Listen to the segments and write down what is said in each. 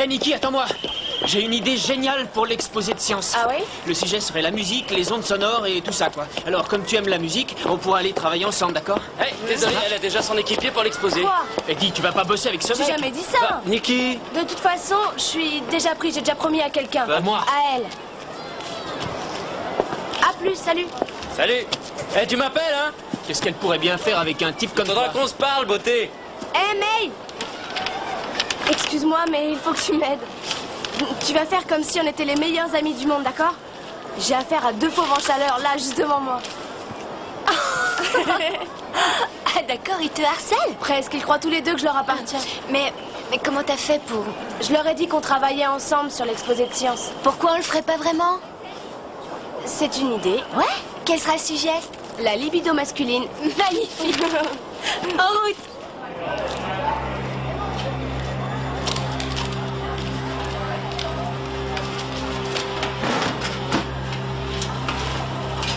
Hé, Nikki, attends-moi. J'ai une idée géniale pour l'exposé de science. Ah oui? Le sujet serait la musique, les ondes sonores et tout ça, quoi. Alors, comme tu aimes la musique, on pourra aller travailler ensemble, d'accord? Hey, désolé, elle a déjà son équipier pour l'exposer. Quoi? Eddie, tu vas pas bosser avec ce J'ai mec? jamais dit ça. Nikki. De toute façon, je suis déjà pris, j'ai déjà promis à quelqu'un. À moi. À elle. À plus, salut. Salut. Eh, tu m'appelles, hein? Qu'est-ce qu'elle pourrait bien faire avec un type comme Faudra toi? qu'on se parle, beauté. Hé, May! Excuse-moi, mais il faut que tu m'aides. Tu vas faire comme si on était les meilleurs amis du monde, d'accord? J'ai affaire à deux pauvres en chaleur, là, juste devant moi. Ah d'accord, ils te harcèlent? Presque, ils croient tous les deux que je leur appartiens. Mais comment t'as fait pour... Je leur ai dit qu'on travaillait ensemble sur l'exposé de science. Pourquoi on le ferait pas vraiment? C'est une idée. Ouais? Quel sera le sujet? La libido masculine. Magnifique. En route.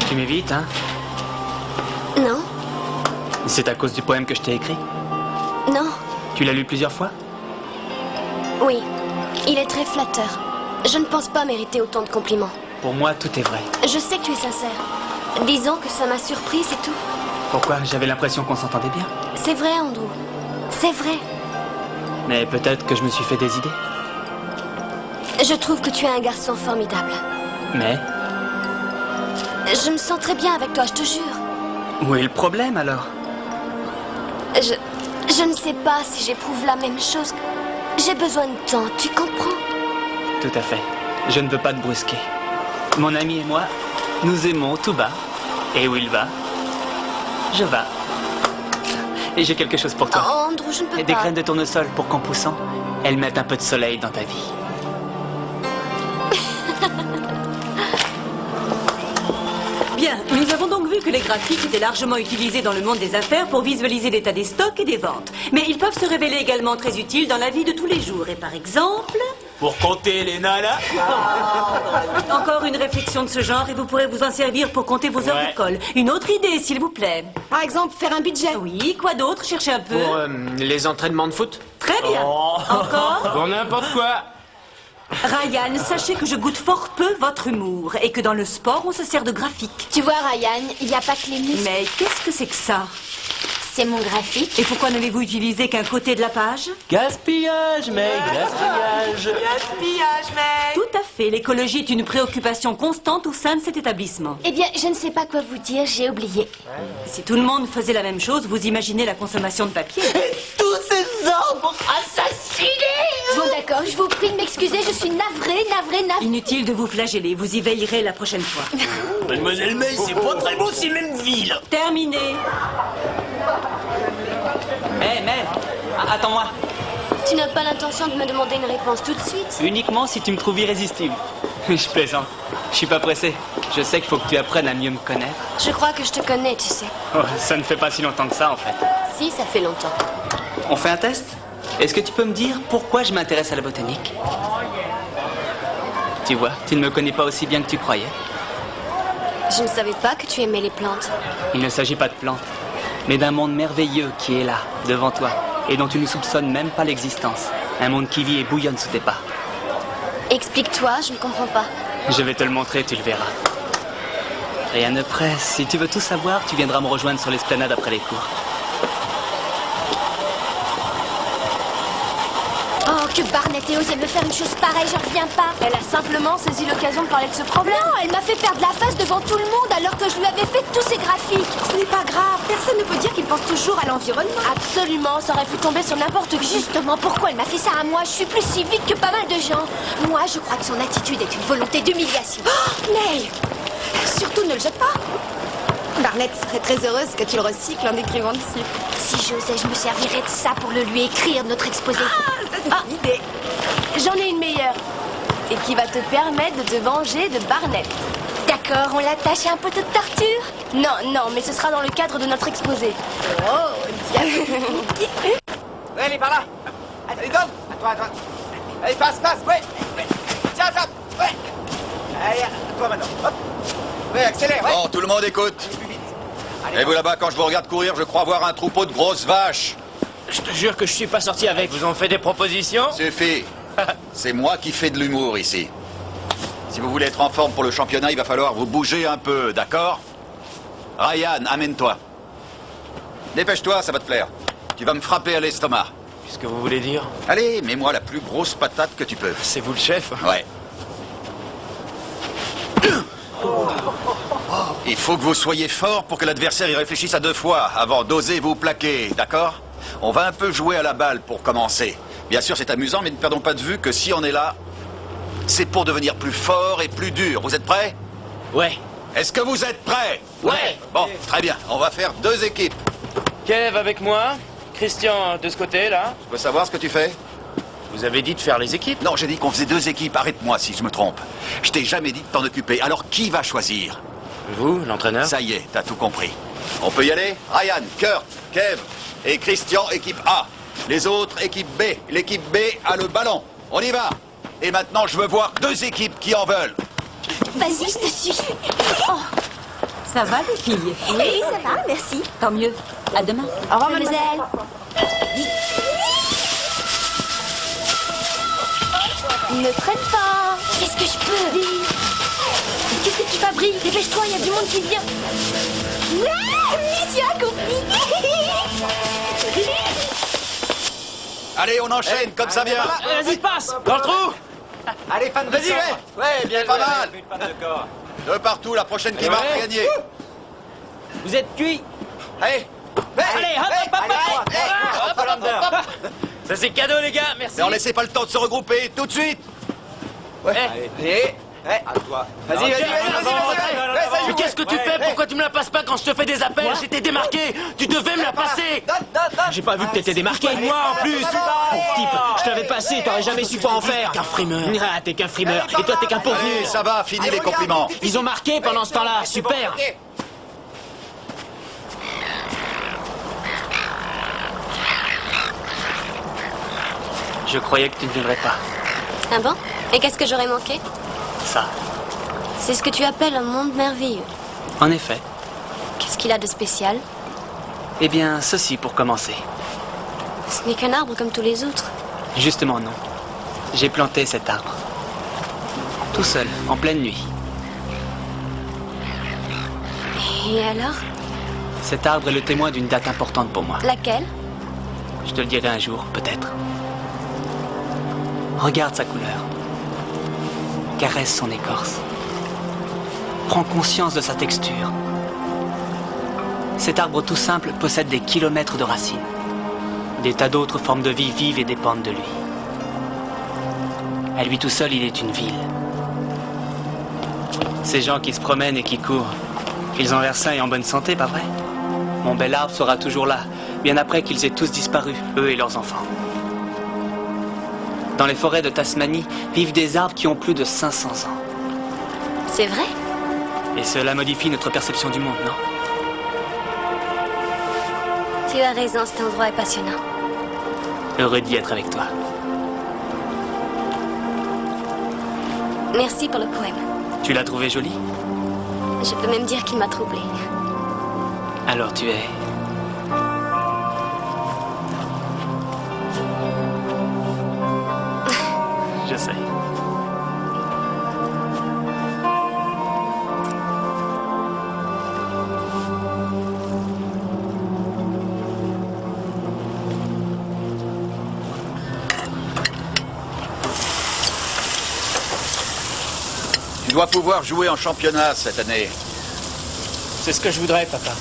Tu m'évites, hein? Non, C'est à cause du poème que je t'ai écrit? non, Tu l'as lu plusieurs fois? oui. Il est très flatteur. Je ne pense pas mériter autant de compliments. Pour moi, tout est vrai. Je sais que tu es sincère. Disons que ça m'a surpris, c'est tout. Pourquoi? J'avais l'impression qu'on s'entendait bien. C'est vrai, Andrew. C'est vrai. Mais peut-être que je me suis fait des idées. Je trouve que tu es un garçon formidable. Mais Je me sens très bien avec toi, je te jure. où est le problème, alors? Je ne sais pas si j'éprouve la même chose. J'ai besoin de temps, tu comprends? Tout à fait. Je ne veux pas te brusquer. Mon ami et moi, nous aimons tout bas. Et où il va, je vais. Et j'ai quelque chose pour Oh, toi. Andrew, je ne peux Et des pas. graines de tournesol pour qu'en poussant, elles mettent un peu de soleil dans ta vie. Bien, nous avons donc vu que les graphiques étaient largement utilisés dans le monde des affaires pour visualiser l'état des stocks et des ventes. Mais ils peuvent se révéler également très utiles dans la vie de tous les jours. Et par exemple... Pour compter les nanas. Encore une réflexion de ce genre et vous pourrez vous en servir pour compter vos heures Ouais. de colle. Une autre idée, s'il vous plaît. Par exemple, faire un budget. Oui, quoi d'autre? Cherchez un peu. Pour les entraînements de foot? Très bien. Oh. Encore? Pour n'importe quoi. Ryan, sachez que je goûte fort peu votre humour et que dans le sport, on se sert de graphiques. Tu vois, Ryan, il n'y a pas que les muscles. Mais qu'est-ce que c'est que ça? C'est mon graphique. Et pourquoi n'avez-vous utilisé qu'un côté de la page? Gaspillage, mec, gaspillage. Tout à fait. L'écologie est une préoccupation constante au sein de cet établissement. Eh bien, je ne sais pas quoi vous dire, j'ai oublié. Si tout le monde faisait la même chose, vous imaginez la consommation de papier. Tous ces arbres assassinés. Bon, d'accord, je vous prie de m'excuser, je suis navrée. Inutile de vous flageller, vous y veillerez la prochaine fois. Mademoiselle May, c'est pas très beau, c'est même ville. Terminé. Hé, mais attends-moi. Tu n'as pas l'intention de me demander une réponse tout de suite? Uniquement si tu me trouves irrésistible. Je plaisante. Je suis pas pressé. Je sais qu'il faut que tu apprennes à mieux me connaître. Je crois que je te connais, tu sais. Oh, ça ne fait pas si longtemps que ça, en fait. Si, ça fait longtemps. On fait un test? Est-ce que tu peux me dire pourquoi je m'intéresse à la botanique? Tu vois, tu ne me connais pas aussi bien que tu croyais. Je ne savais pas que tu aimais les plantes. Il ne s'agit pas de plantes, mais d'un monde merveilleux qui est là, devant toi, et dont tu ne soupçonnes même pas l'existence. Un monde qui vit et bouillonne sous tes pas. Explique-toi, je ne comprends pas. Je vais te le montrer, tu le verras. Rien ne presse. Si tu veux tout savoir, tu viendras me rejoindre sur l'esplanade après les cours. Oh, que Barnett ait osé me faire une chose pareille, j'en reviens pas. Elle a simplement saisi l'occasion de parler de ce problème. Non, elle m'a fait perdre la face devant tout le monde alors que je lui avais fait tous ces graphiques. Ce n'est pas grave, personne ne peut dire qu'il pense toujours à l'environnement. Absolument, ça aurait pu tomber sur n'importe qui. Justement, pourquoi elle m'a fait ça à moi? Je suis plus civique que pas mal de gens. Moi, je crois que son attitude est une volonté d'humiliation. Oh, May! Surtout ne le jette pas. Barnett serait très heureuse que tu le recycles en écrivant dessus. Si j'osais, je me servirais de ça pour le lui écrire, notre exposé. Ah, c'est une idée. J'en ai une meilleure. Et qui va te permettre de te venger de Barnett. D'accord, on l'attache à un poteau de torture? Non, non, mais ce sera dans le cadre de notre exposé. Oh, diable. Ouais, allez, par là. Allez, donne. À toi. Allez, passe, ouais. Tiens, tape. Ouais. Allez, à toi maintenant. Hop. Ouais, accélère, ouais. Bon, tout le monde écoute. Allez, plus vite. Et vous là-bas, quand je vous regarde courir, je crois voir un troupeau de grosses vaches. Je te jure que je suis pas sorti avec. Vous ont fait des propositions? Suffit. C'est moi qui fais de l'humour ici. Si vous voulez être en forme pour le championnat, il va falloir vous bouger un peu, d'accord? Ryan, amène-toi. Dépêche-toi, ça va te plaire. Tu vas me frapper à l'estomac. Qu'est-ce que vous voulez dire? Allez, mets-moi la plus grosse patate que tu peux. C'est vous le chef? Ouais. Il faut que vous soyez fort pour que l'adversaire y réfléchisse à 2 fois avant d'oser vous plaquer, d'accord? On va un peu jouer à la balle pour commencer. Bien sûr, c'est amusant, mais ne perdons pas de vue que si on est là, c'est pour devenir plus fort et plus dur. Vous êtes prêts? Ouais. Est-ce que vous êtes prêts? Ouais. Bon, très bien. On va faire 2 équipes. Kev avec moi, Christian de ce côté, là. Je peux savoir ce que tu fais? Vous avez dit de faire les équipes? Non, j'ai dit qu'on faisait 2 équipes. Arrête-moi si je me trompe. Je t'ai jamais dit de t'en occuper. Alors qui va choisir? Vous, l'entraîneur? Ça y est, t'as tout compris. On peut y aller? Ryan, Kurt, Kev et Christian, équipe A. Les autres, équipe B. L'équipe B a le ballon. On y va. Et maintenant, je veux voir 2 équipes qui en veulent. Vas-y, je te suis. Oh, Ça va, les filles? oui, ça va, merci. Tant mieux. À demain. Au revoir, mademoiselle. Ne traîne pas. Qu'est-ce que je peux? Qu'est-ce que tu fabriques? Dépêche-toi, il y a du monde qui vient. Mission accomplie. Allez, on enchaîne, comme ça vient. Vas-y, passe! Dans le trou! Allez, fan de Vas-y, sang. Ouais, bien Pas joué. mal. De partout, la prochaine qui marque, gagner. Vous êtes cuits? Allez. Allez, hop, hop, hop, hop. Ça c'est cadeau, les gars, merci! Mais on laissait pas le temps de se regrouper, tout de suite. Allez. À toi. Vas-y, vas-y. Mais qu'est-ce que tu fais? Pourquoi tu me la passes pas quand je te fais des appels? J'étais démarqué! Tu devais me la passer! J'ai pas vu que t'étais démarqué. Moi en plus. Pauvre type, je t'avais passé, t'aurais jamais su quoi en faire. Qu'un frimeur. Ah, t'es qu'un frimeur. Et toi, t'es qu'un pourvenu. Allez, ça va, fini les compliments. Ils ont marqué pendant ce temps-là. Super. Je croyais que tu ne viendrais pas. Ah bon? Et qu'est-ce que j'aurais manqué? Ça. C'est ce que tu appelles un monde merveilleux. En effet. Qu'est-ce qu'il a de spécial? Eh bien, ceci pour commencer. Ce n'est qu'un arbre comme tous les autres. Justement, non. J'ai planté cet arbre. Tout seul, en pleine nuit. Et alors? Cet arbre est le témoin d'une date importante pour moi. Laquelle? Je te le dirai un jour, peut-être. Regarde sa couleur. Caresse son écorce. Prends conscience de sa texture. Cet arbre tout simple possède des kilomètres de racines. Des tas d'autres formes de vie vivent et dépendent de lui. À lui tout seul, il est une ville. Ces gens qui se promènent et qui courent, ils ont l'air sains et en bonne santé, pas vrai? Mon bel arbre sera toujours là, bien après qu'ils aient tous disparu, eux et leurs enfants. Dans les forêts de Tasmanie vivent des arbres qui ont plus de 500 ans. C'est vrai? Et cela modifie notre perception du monde, non? Tu as raison, cet endroit est passionnant. Heureux d'y être avec toi. Merci pour le poème. Tu l'as trouvé joli? Je peux même dire qu'il m'a troublée. Alors tu es... Je sais. Tu dois pouvoir jouer en championnat cette année. C'est ce que je voudrais, papa.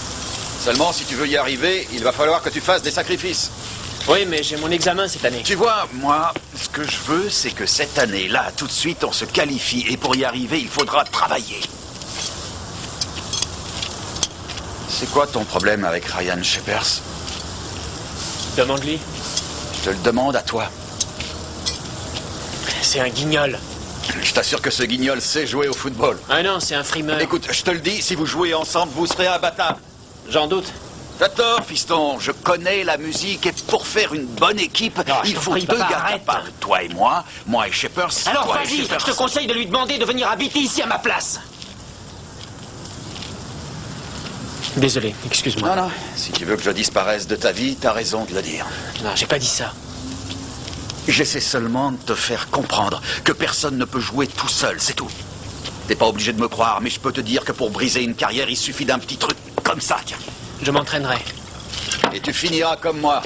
Seulement, si tu veux y arriver, il va falloir que tu fasses des sacrifices. Oui, mais j'ai mon examen cette année. Tu vois, moi, ce que je veux, c'est que cette année-là, tout de suite, on se qualifie. Et pour y arriver, il faudra travailler. C'est quoi ton problème avec Ryan Shepers? Demande-lui. Je te le demande à toi. C'est un guignol. Je t'assure que ce guignol sait jouer au football. Ah non, c'est un frimeur. Écoute, je te le dis, si vous jouez ensemble, vous serez imbattables. J'en doute. T'as tort, fiston. Je connais la musique et pour faire une bonne équipe, il faut prie, deux papa, gars arrête. capables. Toi et moi Shepers. Alors toi et vas-y, Shepers. je te conseille de lui demander de venir habiter ici à ma place. Désolé, excuse-moi. Non, non. Si tu veux que je disparaisse de ta vie, t'as raison de le dire. Non, j'ai pas dit ça. J'essaie seulement de te faire comprendre que personne ne peut jouer tout seul, c'est tout. T'es pas obligé de me croire, mais je peux te dire que pour briser une carrière, il suffit d'un petit truc comme ça, tiens. Je m'entraînerai. Et tu finiras comme moi.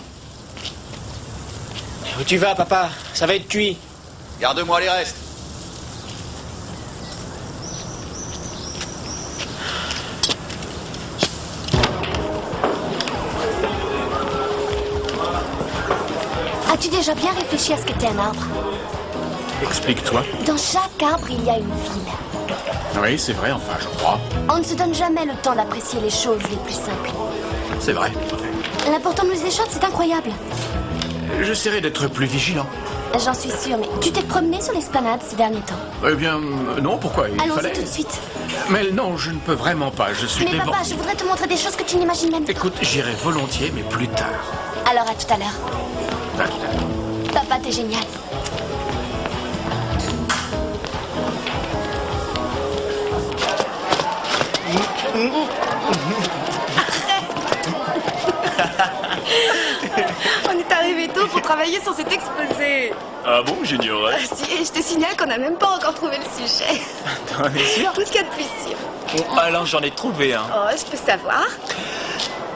Où tu vas, papa? Ça va être cuit. Garde-moi les restes. As-tu déjà bien réfléchi à ce qu'était un arbre? Explique-toi. Dans chaque arbre, il y a une ville. Oui, c'est vrai, enfin, je crois. On ne se donne jamais le temps d'apprécier les choses les plus simples. C'est vrai. L'important nous échappe, c'est incroyable. J'essaierai d'être plus vigilant. J'en suis sûre, mais tu t'es promené sur l'esplanade ces derniers temps? Eh bien, non, pourquoi? Il Allons-y fallait... tout de suite. Mais non, je ne peux vraiment pas, je suis Mais devant... papa, je voudrais te montrer des choses que tu n'imagines même pas. Écoute, j'irai volontiers, mais plus tard. Alors à tout à l'heure. À tout à l'heure. Papa, t'es génial. On est arrivé tôt pour travailler sur cet exposé. Ah bon, j'ignorais. Si, et je te signale qu'on n'a même pas encore trouvé le sujet. T'en es sûr? Tout ce qu'il y a de plus sûr. Bon, alors j'en ai trouvé un. Oh, je peux savoir.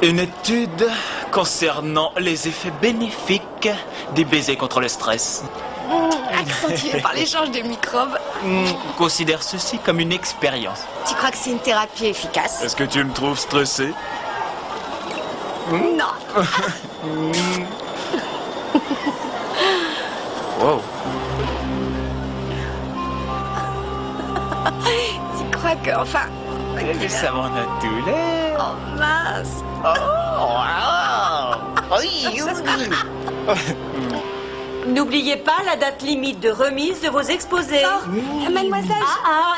Une étude concernant les effets bénéfiques des baisers contre le stress. Accentué par l'échange de microbes. Considère ceci comme une expérience. Tu crois que c'est une thérapie efficace? Est-ce que tu me trouves stressé? Non. Wow. Tu crois que, enfin... Mais ça m'en a tout l'air. Oh mince. N'oubliez pas la date limite de remise de vos exposés. Oh, mademoiselle.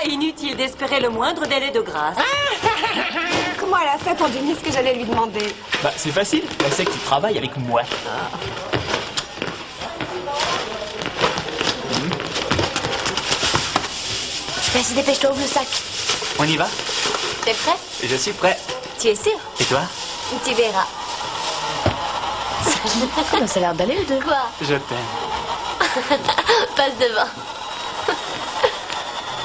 Inutile d'espérer le moindre délai de grâce. Comment elle a fait pour deviner ce que j'allais lui demander? Bah, c'est facile. Elle sait que tu travailles avec moi. Vas-y, dépêche-toi, ouvre le sac. On y va? T'es prêt? Je suis prêt. Tu es sûr? Et toi? Tu verras. Ça a l'air d'aller le deux. Quoi? Je t'aime. Passe devant.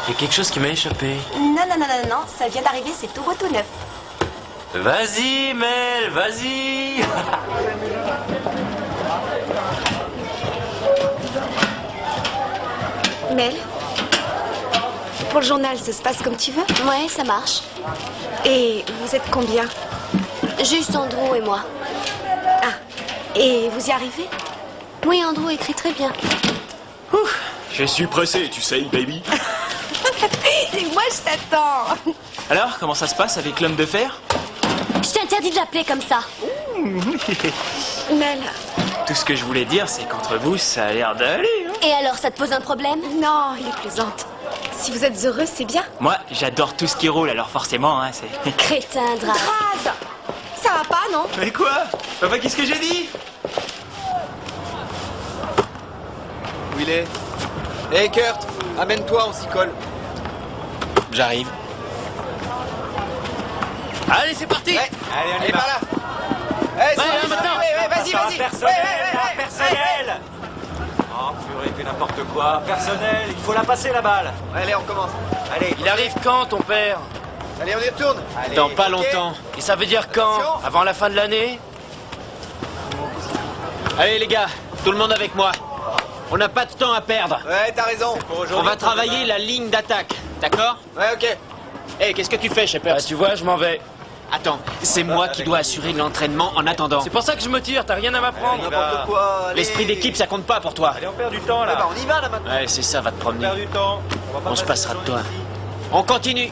Il y a quelque chose qui m'a échappé. Non, ça vient d'arriver, c'est tout beau, tout neuf. Vas-y, Mel, vas-y. Mel, pour le journal, ça se passe comme tu veux? Ouais, ça marche. Et vous êtes combien? Juste Andrew et moi. Ah, et vous y arrivez? Oui, Andrew écrit très bien. Je suis pressé, tu sais, baby. Et moi, je t'attends. Alors, comment ça se passe avec l'homme de fer? Je t'interdis de l'appeler comme ça. Mel, Tout ce que je voulais dire, c'est qu'entre vous, ça a l'air d'aller. Hein. Et alors, ça te pose un problème? non, il est plaisante. Si vous êtes heureux, c'est bien. Moi, j'adore tout ce qui roule, alors forcément, hein, c'est... Crétin, drap. Drase, ça va pas, non? Mais quoi? Papa, qu'est-ce que j'ai dit? Où il est? Hé, Kurt, amène-toi, on s'y colle. J'arrive. Allez, c'est parti. Ouais. Allez, on y Allez, va. par là. Hey, maintenant. vas-y, vas-y. Personnel. Oh, purée, fais n'importe quoi. Personnel, il faut la passer la balle. Allez, on commence. Allez, Il arrive quand, ton père? allez, on y retourne. Allez, Dans pas ok. longtemps. Et ça veut dire quand? Attention. Avant la fin de l'année? Allez les gars, tout le monde avec moi. On n'a pas de temps à perdre. Ouais, t'as raison. On va travailler la ligne d'attaque, d'accord? Ouais, ok. Hé, qu'est-ce que tu fais, Shepard? Bah, tu vois, je m'en vais. Attends, c'est moi qui dois assurer l'entraînement en attendant. C'est pour ça que je me tire, t'as rien à m'apprendre. N'importe quoi. allez. L'esprit d'équipe, ça compte pas pour toi. Allez, on perd du temps, Ouais, là. bah, on y va, là, maintenant. Ouais, c'est ça, va te promener. du temps. On se passera de toi. On continue.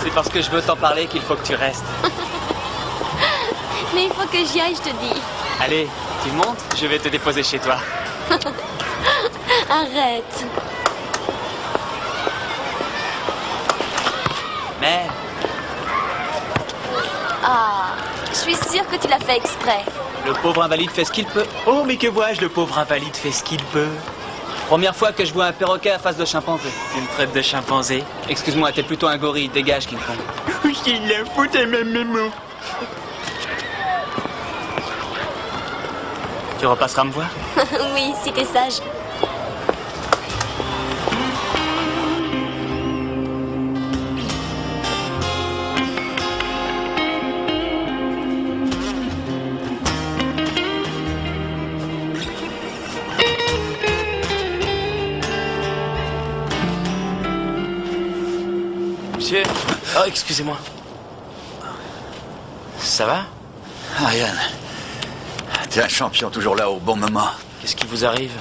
C'est parce que je veux t'en parler qu'il faut que tu restes. Mais il faut que j'y aille, je te dis. Allez, tu montes, je vais te déposer chez toi. Arrête. Mais... Ah, je suis sûre que tu l'as fait exprès. Le pauvre invalide fait ce qu'il peut. Oh, mais que vois-je, le pauvre invalide fait ce qu'il peut. Première fois que je vois un perroquet à face de chimpanzé. Tu me traites de chimpanzé? Excuse-moi, t'es plutôt un gorille, dégage, King Kong. Oui, il la fout à ma maman. Tu repasseras me voir? Oui, si t'es sage. Monsieur. Oh, excusez-moi. Ça va? Ryan, t'es un champion toujours là au bon moment. Qu'est-ce qui vous arrive?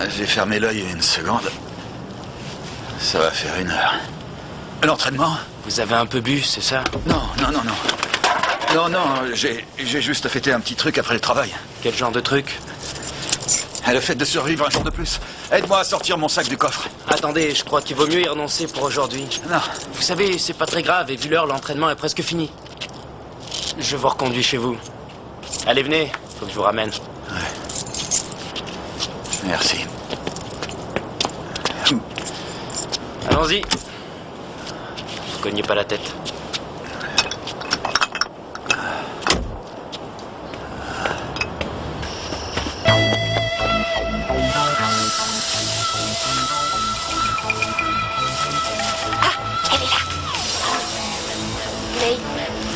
J'ai fermé l'œil une seconde. Ça va faire 1 heure. L'entraînement? Vous avez un peu bu, c'est ça? Non, non, non, non. Non, non, j'ai juste fêté un petit truc après le travail. Quel genre de truc? Le fait de survivre un jour de plus. Aide-moi à sortir mon sac du coffre. Attendez, je crois qu'il vaut mieux y renoncer pour aujourd'hui. Non. Vous savez, c'est pas très grave, et vu l'heure, l'entraînement est presque fini. Je vous reconduis chez vous. Allez, venez, faut que je vous ramène. Ouais. Merci. Allons-y. Ne cognez pas la tête.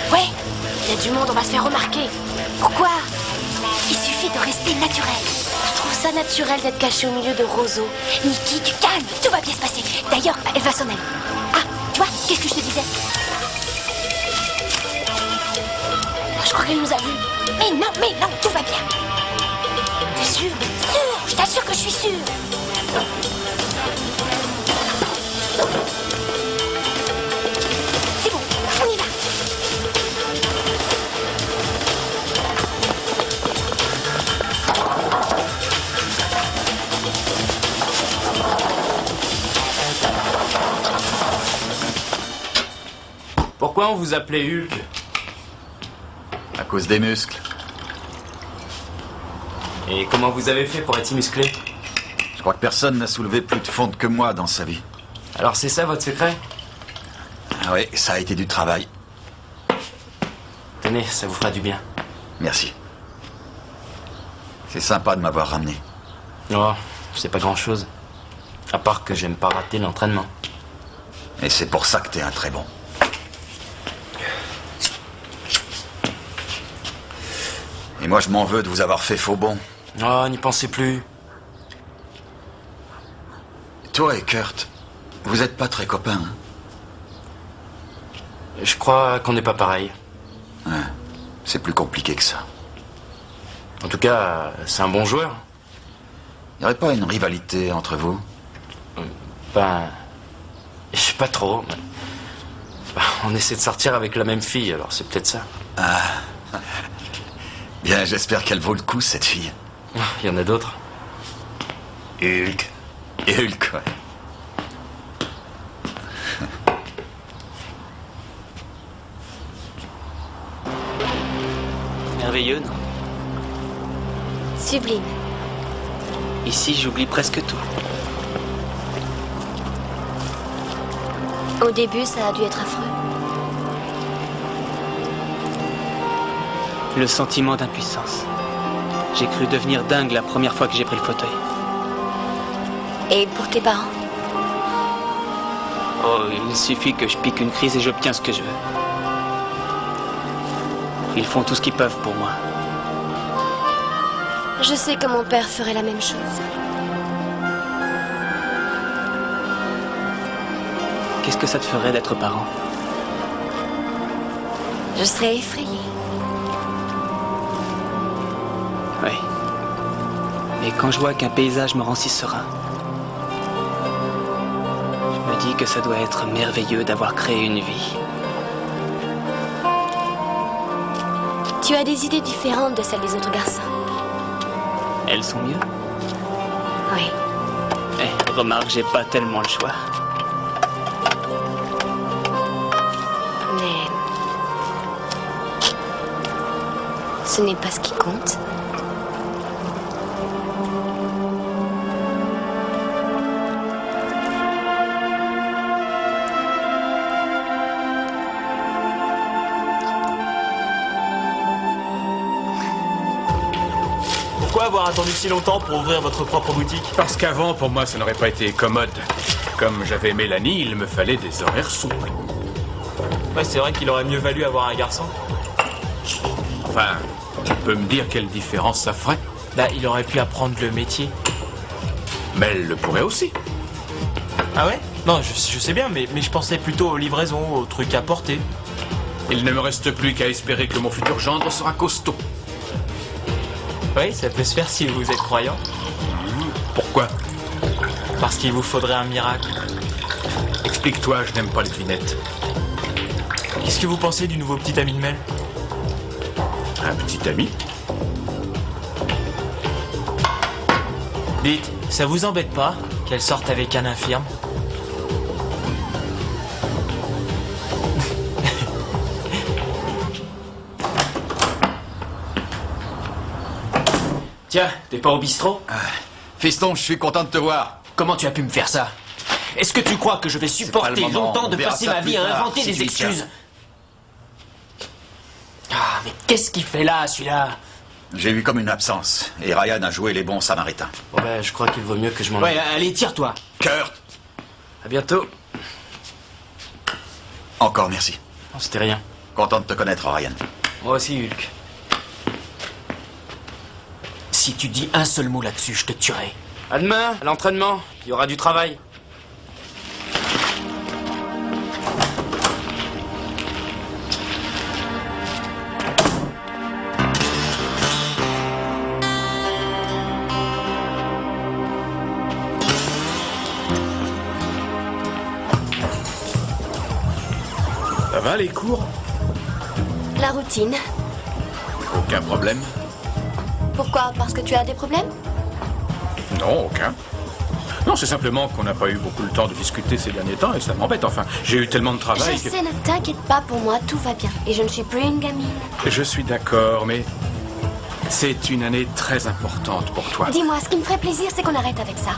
Ouais, il y a du monde, on va se faire remarquer. Pourquoi? Il suffit de rester naturel. Je trouve ça naturel d'être caché au milieu de roseaux. Nikki, du calme, tout va bien se passer. D'ailleurs, elle va s'en aller. Ah, tu vois, qu'est-ce que je te disais? Je crois qu'elle nous a vus. Mais non, tout va bien. T'es sûr? Sûr, je t'assure que je suis sûre. C'est bon, on y va. Pourquoi on vous appelait Hulk? À cause des muscles. Et comment vous avez fait pour être si musclé? Je crois que personne n'a soulevé plus de fonte que moi dans sa vie. Alors c'est ça votre secret? Ah oui, ça a été du travail. Tenez, ça vous fera du bien. Merci. C'est sympa de m'avoir ramené. Oh, c'est pas grand-chose. À part que j'aime pas rater l'entraînement. Et c'est pour ça que t'es un très bon. Et moi, je m'en veux de vous avoir fait faux bon. Oh, n'y pensez plus. Toi et Kurt, vous êtes pas très copains, hein? Je crois qu'on n'est pas pareil. Ouais, c'est plus compliqué que ça. En tout cas, c'est un bon joueur. Il n'y aurait pas une rivalité entre vous? Ben, je sais pas trop. Mais... ben, on essaie de sortir avec la même fille, alors c'est peut-être ça. Ah. Bien, j'espère qu'elle vaut le coup, cette fille. Il y en a d'autres. Hulk. Et Hulk, ouais. Merveilleux, non? Sublime. Ici, j'oublie presque tout. Au début, ça a dû être affreux. Le sentiment d'impuissance. J'ai cru devenir dingue la première fois que j'ai pris le fauteuil. Et pour tes parents? Oh, il suffit que je pique une crise et j'obtiens ce que je veux. Ils font tout ce qu'ils peuvent pour moi. Je sais que mon père ferait la même chose. Qu'est-ce que ça te ferait d'être parent? Je serais effrayée. Oui. Mais quand je vois qu'un paysage me rend si serein, je me dis que ça doit être merveilleux d'avoir créé une vie. Tu as des idées différentes de celles des autres garçons. Elles sont mieux. Oui. Eh, remarque, j'ai pas tellement le choix. Mais... ce n'est pas ce qui compte. avoir attendu si longtemps pour ouvrir votre propre boutique? Parce qu'avant, pour moi, ça n'aurait pas été commode. Comme j'avais Mélanie, il me fallait des horaires souples. Ouais, c'est vrai qu'il aurait mieux valu avoir un garçon. Enfin, tu peux me dire quelle différence ça ferait? Bah, il aurait pu apprendre le métier. Mais elle le pourrait aussi. Ah ouais? Non, je sais bien, mais je pensais plutôt aux livraisons, aux trucs à porter. Il ne me reste plus qu'à espérer que mon futur gendre sera costaud. Oui, ça peut se faire si vous êtes croyant. Pourquoi? Parce qu'il vous faudrait un miracle. Explique-toi, je n'aime pas les devinettes. Qu'est-ce que vous pensez du nouveau petit ami de Mel? Un petit ami? Dites, ça vous embête pas qu'elle sorte avec un infirme? Tiens, t'es pas au bistrot? Fiston, je suis content de te voir. Comment tu as pu me faire ça? Est-ce que tu crois que je vais pas le supporter moment, longtemps de on verra passer ça ma plus vie à tard, inventer si des tu y tiens. excuses? Ah, mais qu'est-ce qu'il fait là, celui-là? J'ai eu comme une absence, et Ryan a joué les bons samaritains. Bon ben, je crois qu'il vaut mieux que je m'en Ouais, aille. allez, tire-toi. Kurt, À bientôt. encore merci. Non, c'était rien. Content de te connaître, Ryan. Moi aussi, Hulk. Si tu dis un seul mot là-dessus, je te tuerai. À demain, à l'entraînement. Il y aura du travail. Ça va, les cours? La routine. Aucun problème? Pourquoi? Parce que tu as des problèmes? Non, aucun. Non, c'est simplement qu'on n'a pas eu beaucoup le temps de discuter ces derniers temps et ça m'embête. Enfin, j'ai eu tellement de travail Je sais, ne t'inquiète pas, pour moi, tout va bien. Et je ne suis plus une gamine. Je suis d'accord, mais c'est une année très importante pour toi. Dis-moi, ce qui me ferait plaisir, c'est qu'on arrête avec ça.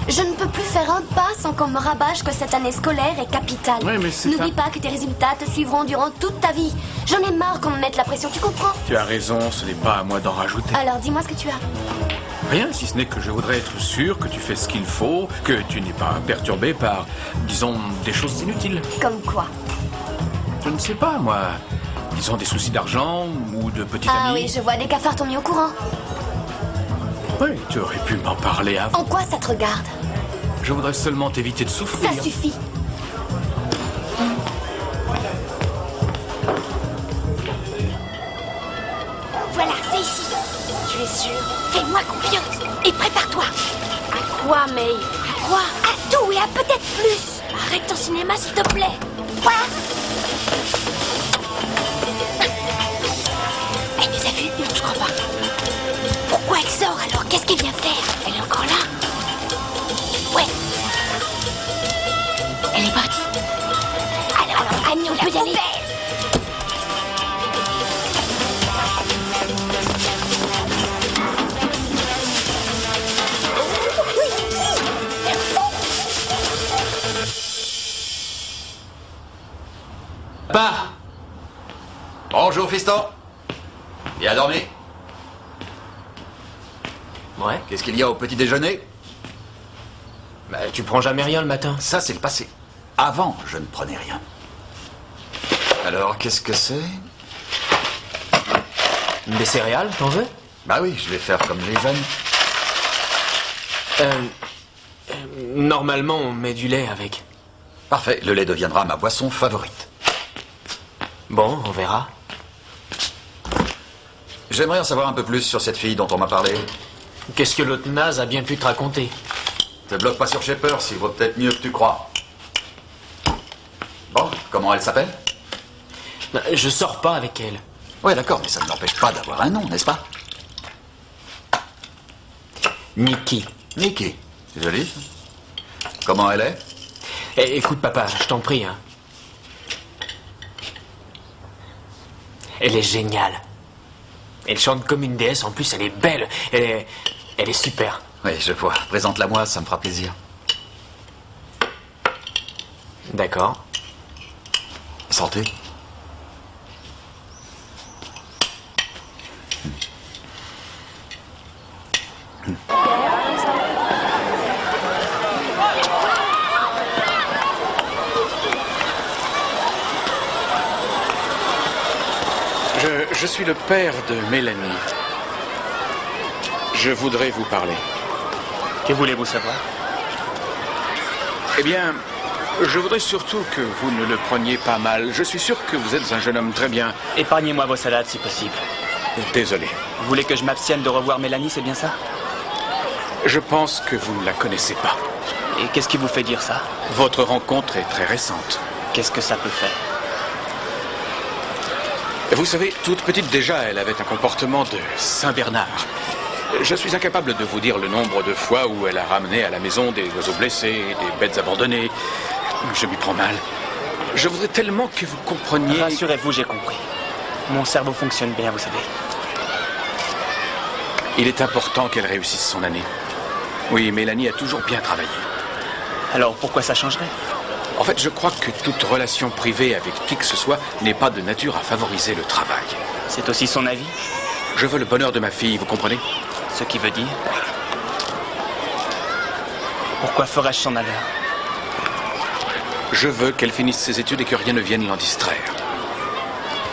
Je ne peux plus faire un pas sans qu'on me rabâche que cette année scolaire est capitale. Oui, mais c'est N'oublie pas que tes résultats te suivront durant toute ta vie. J'en ai marre qu'on me mette la pression, tu comprends? Tu as raison, ce n'est pas à moi d'en rajouter. Alors dis-moi ce que tu as. Rien, si ce n'est que je voudrais être sûr que tu fais ce qu'il faut, que tu n'es pas perturbé par, disons, des choses inutiles. Comme quoi? Je ne sais pas, moi. Disons des soucis d'argent ou de petits Ah amis. oui, je vois, des cafards t'ont mis au courant. Oui, tu aurais pu m'en parler avant. En quoi ça te regarde? Je voudrais seulement t'éviter de souffrir. Ça suffit. Voilà, c'est ici. Tu es sûr? Fais-moi confiance et prépare-toi. À quoi, May? À quoi? À tout et à peut-être plus. Arrête ton cinéma, s'il te plaît. Quoi? Elle nous a vus? Non, je crois pas. Pourquoi elle sort alors? Qu'est-ce qu'elle vient faire? Elle est encore là? Ouais. Elle est partie. Alors, Annie, on peut y aller. Papa! Bonjour, Fiston. Bien dormi? Ouais. Qu'est-ce qu'il y a au petit déjeuner? Bah, tu prends jamais rien le matin. Ça, c'est le passé. Avant, je ne prenais rien. Alors, qu'est-ce que c'est? Des céréales, t'en veux? Bah oui, je vais faire comme les jeunes. Normalement, on met du lait avec. Parfait, le lait deviendra ma boisson favorite. Bon, on verra. J'aimerais en savoir un peu plus sur cette fille dont on m'a parlé. Qu'est-ce que l'autre naze a bien pu te raconter? Te bloque pas sur Shepper, s'il vaut peut-être mieux que tu crois. Bon, comment elle s'appelle? Bah, je sors pas avec elle. Ouais, d'accord, mais ça ne l'empêche pas d'avoir un nom, n'est-ce pas? Nikki. Nikki. C'est joli. Comment elle est? Eh, écoute, papa, je t'en prie, hein. Elle est géniale. Elle chante comme une déesse, en plus elle est belle. Elle est super. Oui, je vois. Présente-la moi, ça me fera plaisir. D'accord. Santé. Je suis le père de Mélanie. Je voudrais vous parler. Que voulez-vous savoir? Eh bien, je voudrais surtout que vous ne le preniez pas mal. Je suis sûr que vous êtes un jeune homme très bien. Épargnez-moi vos salades si possible. Désolé. Vous voulez que je m'abstienne de revoir Mélanie, c'est bien ça? Je pense que vous ne la connaissez pas. Et qu'est-ce qui vous fait dire ça? Votre rencontre est très récente. Qu'est-ce que ça peut faire? Vous savez, toute petite déjà, elle avait un comportement de Saint-Bernard. Je suis incapable de vous dire le nombre de fois où elle a ramené à la maison des oiseaux blessés, des bêtes abandonnées. Je m'y prends mal. Je voudrais tellement que vous compreniez... Rassurez-vous, j'ai compris. Mon cerveau fonctionne bien, vous savez. Il est important qu'elle réussisse son année. Oui, Mélanie a toujours bien travaillé. Alors pourquoi ça changerait? En fait, je crois que toute relation privée avec qui que ce soit n'est pas de nature à favoriser le travail. C'est aussi son avis? Je veux le bonheur de ma fille, vous comprenez? Ce qui veut dire... Pourquoi ferais-je son malheur? Je veux qu'elle finisse ses études et que rien ne vienne l'en distraire.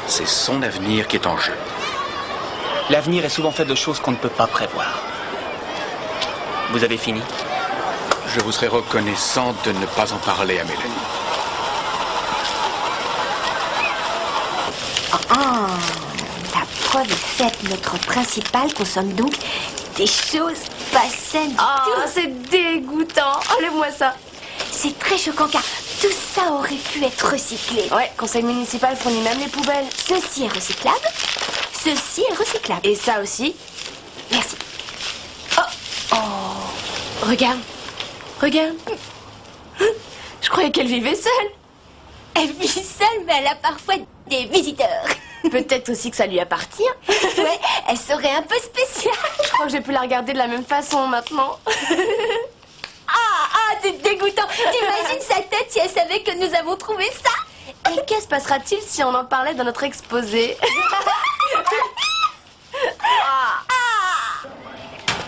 C'est son avenir qui est en jeu. L'avenir est souvent fait de choses qu'on ne peut pas prévoir. Vous avez fini? Je vous serais reconnaissant de ne pas en parler à Mélanie. La preuve est faite. Notre principal consomme donc des choses pas saines du tout. C'est dégoûtant. Enlève-moi ça. C'est très choquant car tout ça aurait pu être recyclé. Ouais, conseil municipal fournit même les poubelles. Ceci est recyclable. Ceci est recyclable. Et ça aussi. Merci. Regarde. Regarde. Je croyais qu'elle vivait seule. Elle vit seule, mais elle a parfois des visiteurs. Peut-être aussi que ça lui appartient. Ouais, elle serait un peu spéciale. Je crois que j'ai pu la regarder de la même façon maintenant. C'est dégoûtant. T'imagines sa tête si elle savait que nous avons trouvé ça? Et qu'est-ce passera-t-il si on en parlait dans notre exposé?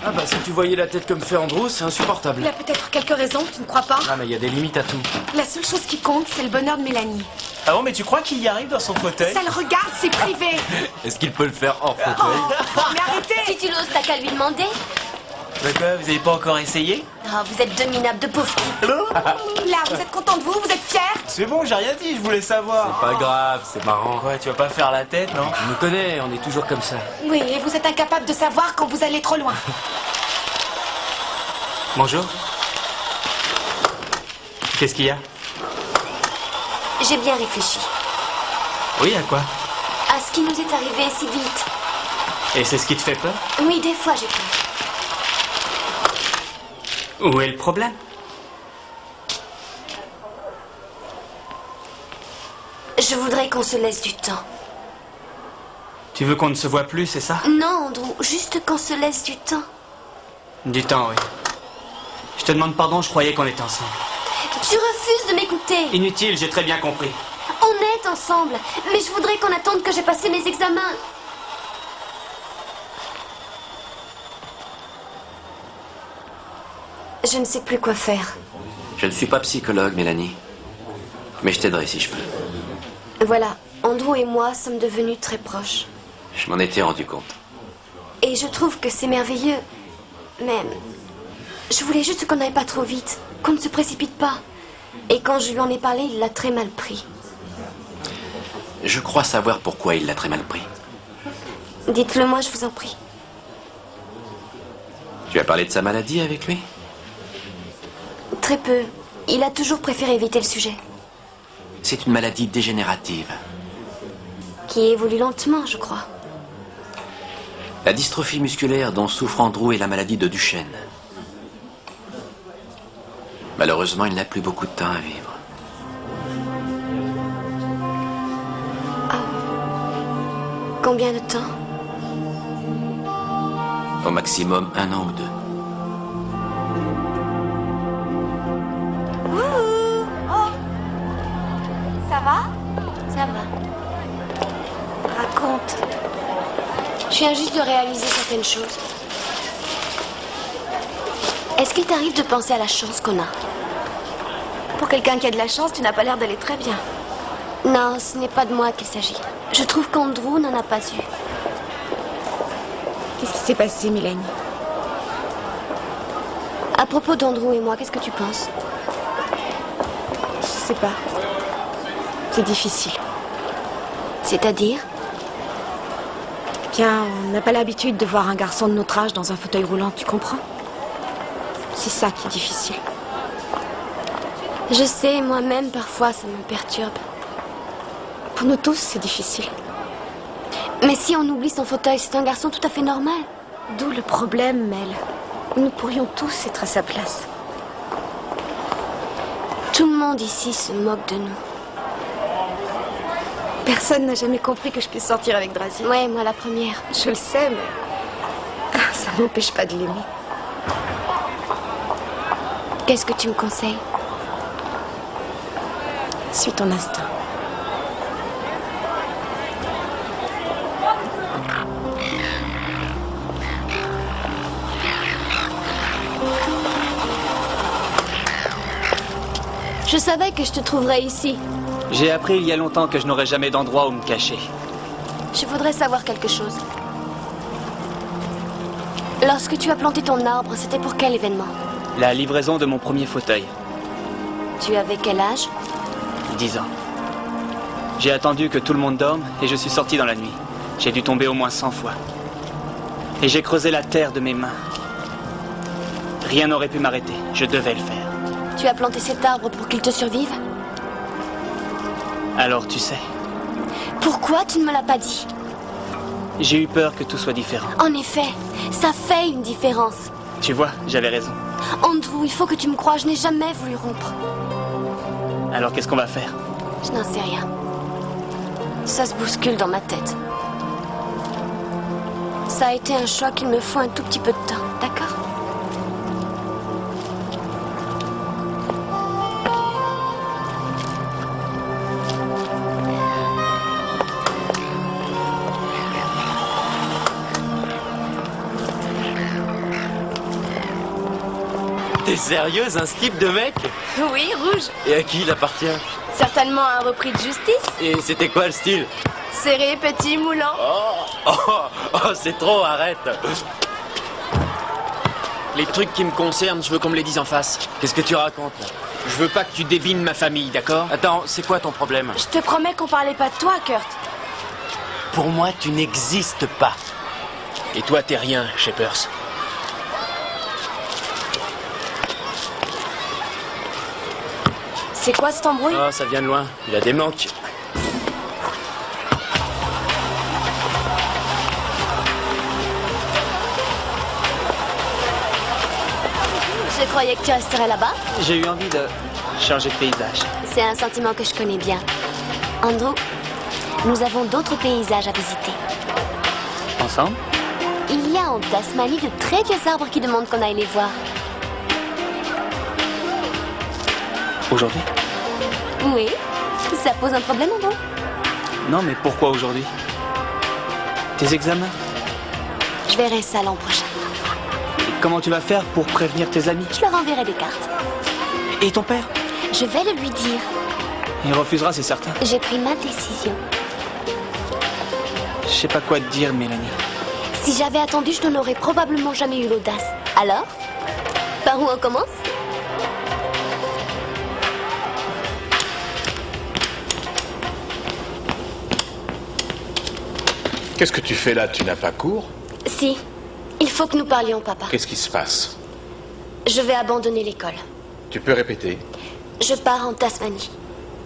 Ah bah si tu voyais la tête comme fait Andrew, c'est insupportable. Il a peut-être quelques raisons, tu ne crois pas? Ah mais il y a des limites à tout. La seule chose qui compte, c'est le bonheur de Mélanie. Ah bon, mais tu crois qu'il y arrive dans son fauteuil? Ça le regarde, c'est privé. Est-ce qu'il peut le faire hors fauteuil? Mais arrêtez! Si tu l'oses, t'as qu'à lui demander. De quoi? Vous avez pas encore essayé? Vous êtes deux minables de pauvres types. Allô? Là, vous êtes content de vous? Vous êtes fiers? C'est bon, j'ai rien dit, je voulais savoir. C'est pas grave, c'est marrant. Ouais, tu vas pas faire la tête, non? Tu nous connais, on est toujours comme ça. Oui, et vous êtes incapable de savoir quand vous allez trop loin. Bonjour. Qu'est-ce qu'il y a? J'ai bien réfléchi. Oui, à quoi? À ce qui nous est arrivé si vite. Et c'est ce qui te fait peur? Oui, des fois j'ai peur. Où est le problème? Je voudrais qu'on se laisse du temps. Tu veux qu'on ne se voit plus, c'est ça? Non, Andrew, juste qu'on se laisse du temps. Du temps, oui. Je te demande pardon, je croyais qu'on était ensemble. Tu refuses de m'écouter. Inutile, j'ai très bien compris. On est ensemble, mais je voudrais qu'on attende que j'ai passé mes examens. Je ne sais plus quoi faire. Je ne suis pas psychologue, Mélanie. Mais je t'aiderai si je peux. Voilà, Andrew et moi sommes devenus très proches. Je m'en étais rendu compte. Et je trouve que c'est merveilleux. Mais je voulais juste qu'on n'aille pas trop vite, qu'on ne se précipite pas. Et quand je lui en ai parlé, il l'a très mal pris. Je crois savoir pourquoi il l'a très mal pris. Dites-le moi, je vous en prie. Tu as parlé de sa maladie avec lui? Très peu. Il a toujours préféré éviter le sujet. C'est une maladie dégénérative. Qui évolue lentement, je crois. La dystrophie musculaire dont souffre Andrew est la maladie de Duchenne. Malheureusement, il n'a plus beaucoup de temps à vivre. Combien de temps? Au maximum 1 an ou 2. Ça va? Ça va. Raconte. Je viens juste de réaliser certaines choses. Est-ce qu'il t'arrive de penser à la chance qu'on a? Pour quelqu'un qui a de la chance, tu n'as pas l'air d'aller très bien. Non, ce n'est pas de moi qu'il s'agit. Je trouve qu'Andrew n'en a pas eu. Qu'est-ce qui s'est passé, Mélanie? À propos d'Andrew et moi, qu'est-ce que tu penses? Je sais pas. C'est difficile. C'est-à-dire? Bien, on n'a pas l'habitude de voir un garçon de notre âge dans un fauteuil roulant, tu comprends? C'est ça qui est difficile. Je sais, moi-même, parfois, ça me perturbe. Pour nous tous, c'est difficile. Mais si on oublie son fauteuil, c'est un garçon tout à fait normal. D'où le problème, Mel. Nous pourrions tous être à sa place. Tout le monde ici se moque de nous. Personne n'a jamais compris que je puisse sortir avec Drazi. Ouais, moi la première. Je le sais, mais ça m'empêche pas de l'aimer. Qu'est-ce que tu me conseilles? Suis ton instinct. Je savais que je te trouverais ici. J'ai appris il y a longtemps que je n'aurais jamais d'endroit où me cacher. Je voudrais savoir quelque chose. Lorsque tu as planté ton arbre, c'était pour quel événement? La livraison de mon premier fauteuil. Tu avais quel âge? 10 ans. J'ai attendu que tout le monde dorme et je suis sorti dans la nuit. J'ai dû tomber au moins 100 fois. Et j'ai creusé la terre de mes mains. Rien n'aurait pu m'arrêter. Je devais le faire. Tu as planté cet arbre pour qu'il te survive? Alors tu sais. Pourquoi tu ne me l'as pas dit? J'ai eu peur que tout soit différent. En effet, ça fait une différence. Tu vois, j'avais raison. Andrew, il faut que tu me croies, je n'ai jamais voulu rompre. Alors qu'est-ce qu'on va faire? Je n'en sais rien. Ça se bouscule dans ma tête. Ça a été un choc, il me faut un tout petit peu de temps, d'accord? T'es sérieuse, un slip de mec? Oui, rouge. Et à qui il appartient? Certainement un repris de justice. Et c'était quoi le style? Serré, petit, moulant. C'est trop, arrête. Les trucs qui me concernent, je veux qu'on me les dise en face. Qu'est-ce que tu racontes là? Je veux pas que tu devines ma famille, d'accord? Attends, c'est quoi ton problème? Je te promets qu'on parlait pas de toi, Kurt. Pour moi, tu n'existes pas. Et toi, t'es rien, Shepers. C'est quoi cet embrouille? Oh, ça vient de loin. Il a des manques. Je croyais que tu resterais là-bas. J'ai eu envie de changer de paysage. C'est un sentiment que je connais bien. Andrew, nous avons d'autres paysages à visiter. Ensemble? Il y a en Tasmanie de très vieux arbres qui demandent qu'on aille les voir. Aujourd'hui? Oui, ça pose un problème, Andrew? Non, mais pourquoi aujourd'hui? Tes examens? Je verrai ça l'an prochain. Et comment tu vas faire pour prévenir tes amis? Je leur enverrai des cartes. Et ton père? Je vais le lui dire. Il refusera, c'est certain. J'ai pris ma décision. Je sais pas quoi te dire, Mélanie. Si j'avais attendu, je n'aurais probablement jamais eu l'audace. Alors? Par où on commence? Qu'est-ce que tu fais là? Tu n'as pas cours? Si. Il faut que nous parlions, papa. Qu'est-ce qui se passe? Je vais abandonner l'école. Tu peux répéter? Je pars en Tasmanie.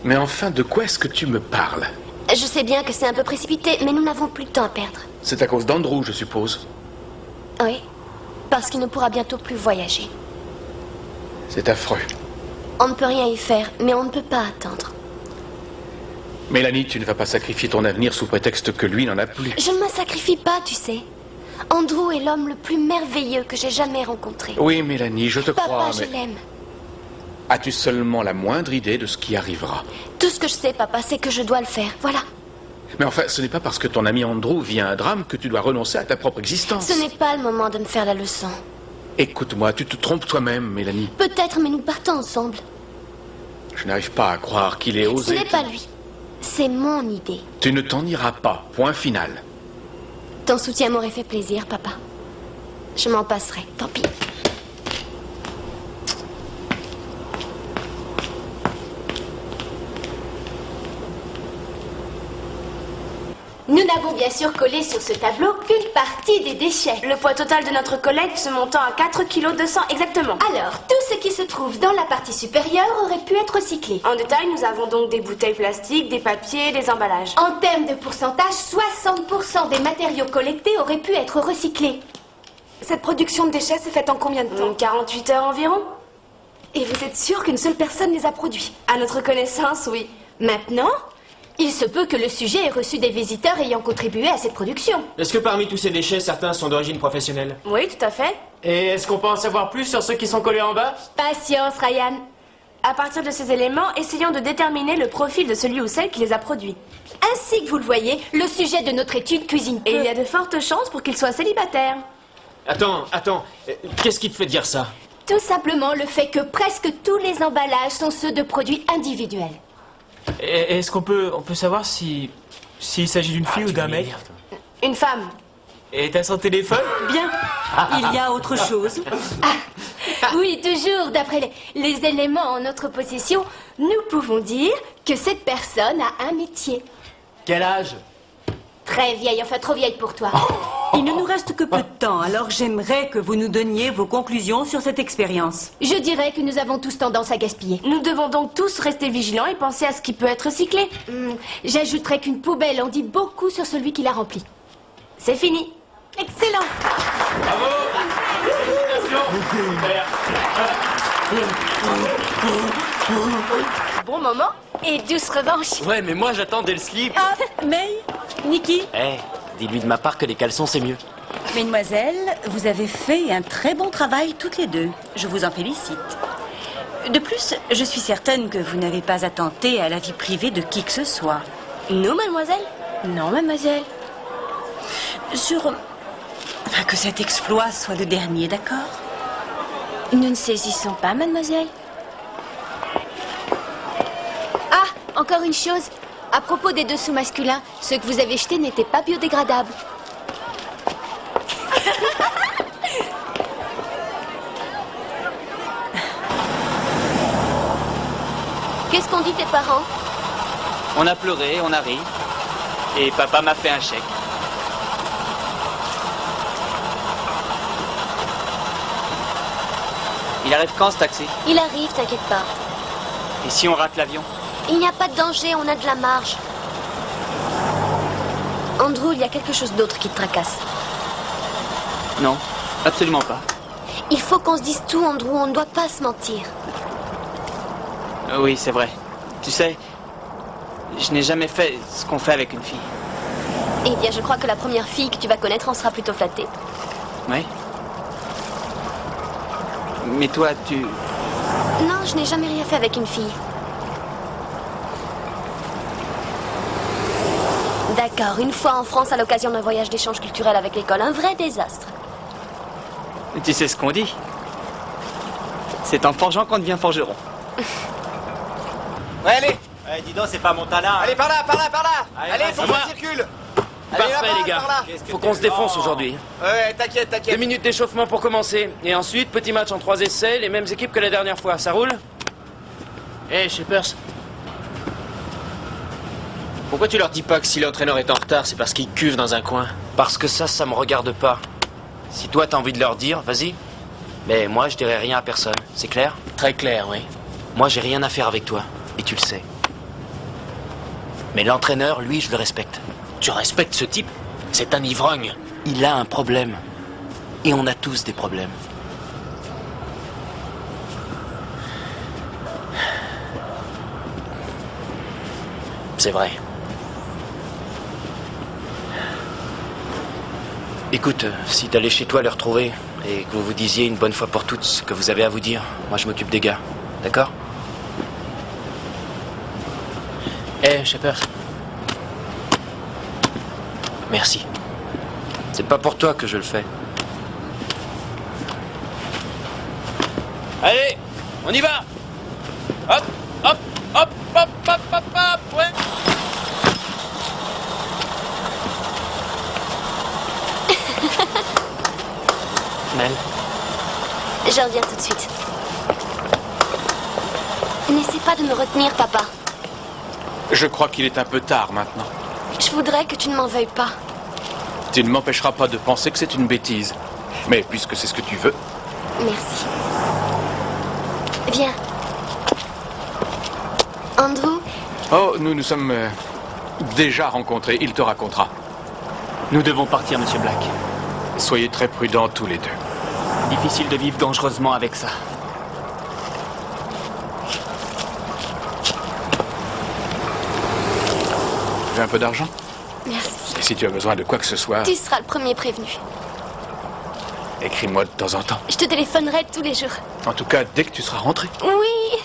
Mais enfin, de quoi est-ce que tu me parles? Je sais bien que c'est un peu précipité, mais nous n'avons plus de temps à perdre. C'est à cause d'Andrew, je suppose. Oui, parce qu'il ne pourra bientôt plus voyager. C'est affreux. On ne peut rien y faire, mais on ne peut pas attendre. Mélanie, tu ne vas pas sacrifier ton avenir sous prétexte que lui n'en a plus. Je ne me sacrifie pas, tu sais. Andrew est l'homme le plus merveilleux que j'ai jamais rencontré. Oui, Mélanie, je te crois, Papa, mais... je l'aime. As-tu seulement la moindre idée de ce qui arrivera? Tout ce que je sais, papa, c'est que je dois le faire. Voilà. Mais enfin, ce n'est pas parce que ton ami Andrew vit un drame que tu dois renoncer à ta propre existence. Ce n'est pas le moment de me faire la leçon. Écoute-moi, tu te trompes toi-même, Mélanie. Peut-être, mais nous partons ensemble. Je n'arrive pas à croire qu'il ait Ce osé... n'est pas lui. C'est mon idée. Tu ne t'en iras pas, point final. Ton soutien m'aurait fait plaisir, papa. Je m'en passerai, tant pis. Nous n'avons bien sûr collé sur ce tableau qu'une partie des déchets. Le poids total de notre collecte se montant à 4,2 kg exactement. Alors, tout ce qui se trouve dans la partie supérieure aurait pu être recyclé. En détail, nous avons donc des bouteilles plastiques, des papiers, des emballages. En termes de pourcentage, 60% des matériaux collectés auraient pu être recyclés. Cette production de déchets s'est faite en combien de temps 48 heures environ. Et vous êtes sûr qu'une seule personne les a produits? À notre connaissance, oui. Maintenant, il se peut que le sujet ait reçu des visiteurs ayant contribué à cette production. Est-ce que parmi tous ces déchets, certains sont d'origine professionnelle? Oui, tout à fait. Et est-ce qu'on peut en savoir plus sur ceux qui sont collés en bas? Patience, Ryan. À partir de ces éléments, essayons de déterminer le profil de celui ou celle qui les a produits. Ainsi que vous le voyez, le sujet de notre étude cuisine peu. Et il y a de fortes chances pour qu'il soit célibataire. Attends, qu'est-ce qui te fait dire ça? Tout simplement le fait que presque tous les emballages sont ceux de produits individuels. Est-ce qu'on peut savoir s'il s'agit d'une fille ou d'un mec? Une femme. Et t'as son téléphone? Bien. Il y a autre chose. Oui, toujours, d'après les éléments en notre possession, nous pouvons dire que cette personne a un métier. Quel âge? Très vieille, enfin trop vieille pour toi. Il ne nous reste que peu de temps, alors j'aimerais que vous nous donniez vos conclusions sur cette expérience. Je dirais que nous avons tous tendance à gaspiller. Nous devons donc tous rester vigilants et penser à ce qui peut être recyclé. J'ajouterais qu'une poubelle en dit beaucoup sur celui qui la remplit. C'est fini. Excellent. Bravo! Bon moment et douce revanche. Ouais, mais moi j'attendais le slip. Ah, May, Nikki. Dis-lui de ma part que les caleçons c'est mieux. Mesdemoiselles, vous avez fait un très bon travail toutes les deux. Je vous en félicite. De plus, je suis certaine que vous n'avez pas attenté à la vie privée de qui que ce soit. Nous, mademoiselle? Non, mademoiselle. Que cet exploit soit le dernier, d'accord? Nous ne saisissons pas, mademoiselle. Ah, encore une chose. À propos des dessous masculins, ceux que vous avez jetés n'étaient pas biodégradables. Qu'est-ce qu'ont dit tes parents? On a pleuré, on a ri. Et papa m'a fait un chèque. Il arrive quand ce taxi? Il arrive, t'inquiète pas. Et si on rate l'avion? Il n'y a pas de danger, on a de la marge. Andrew, il y a quelque chose d'autre qui te tracasse. Non, absolument pas. Il faut qu'on se dise tout, Andrew, on ne doit pas se mentir. Oui, c'est vrai. Tu sais, je n'ai jamais fait ce qu'on fait avec une fille. Eh bien, je crois que la première fille que tu vas connaître en sera plutôt flattée. Oui. Mais toi, tu... Non, je n'ai jamais rien fait avec une fille. D'accord, une fois en France à l'occasion d'un voyage d'échange culturel avec l'école, un vrai désastre. Tu sais ce qu'on dit? C'est en forgeant qu'on devient forgeron. Ouais, allez. Eh, dis donc, c'est pas mon talent. Allez, par là, par là, par là. Allez, faut moi. qu'on circule. Parfait, là-bas, les gars. par là. Faut qu'on se défonce aujourd'hui. Ouais, t'inquiète, 2 t'inquiète. minutes d'échauffement pour commencer. Et ensuite, petit match en 3 essais, les mêmes équipes que la dernière fois. Ça roule? Shippers. Pourquoi tu leur dis pas que si l'entraîneur est en retard, c'est parce qu'il cuve dans un coin? Parce que ça me regarde pas. Si toi t'as envie de leur dire, vas-y. Mais moi, je dirai rien à personne. C'est clair? Très clair, oui. Moi, j'ai rien à faire avec toi. Et tu le sais. Mais l'entraîneur, lui, je le respecte. Tu respectes ce type? C'est un ivrogne. Il a un problème. Et on a tous des problèmes. C'est vrai. Écoute, si t'allais chez toi le retrouver et que vous vous disiez une bonne fois pour toutes ce que vous avez à vous dire, moi je m'occupe des gars. D'accord? Shippers. Merci. C'est pas pour toi que je le fais. Allez, on y va! Hop, hop, hop, hop, hop, hop, ouais! Je reviens tout de suite. N'essaie pas de me retenir, papa. Je crois qu'il est un peu tard maintenant. Je voudrais que tu ne m'en veuilles pas. Tu ne m'empêcheras pas de penser que c'est une bêtise. Mais puisque c'est ce que tu veux... Merci. Viens. Andrew? Oh, nous nous sommes déjà rencontrés. Il te racontera. Nous devons partir, Monsieur Black. Soyez très prudents tous les deux. Difficile de vivre dangereusement avec ça. Tu veux un peu d'argent? Merci. Et si tu as besoin de quoi que ce soit, Tu seras le premier prévenu. écris-moi de temps en temps. Je te téléphonerai tous les jours. En tout cas, dès que tu seras rentré. Oui.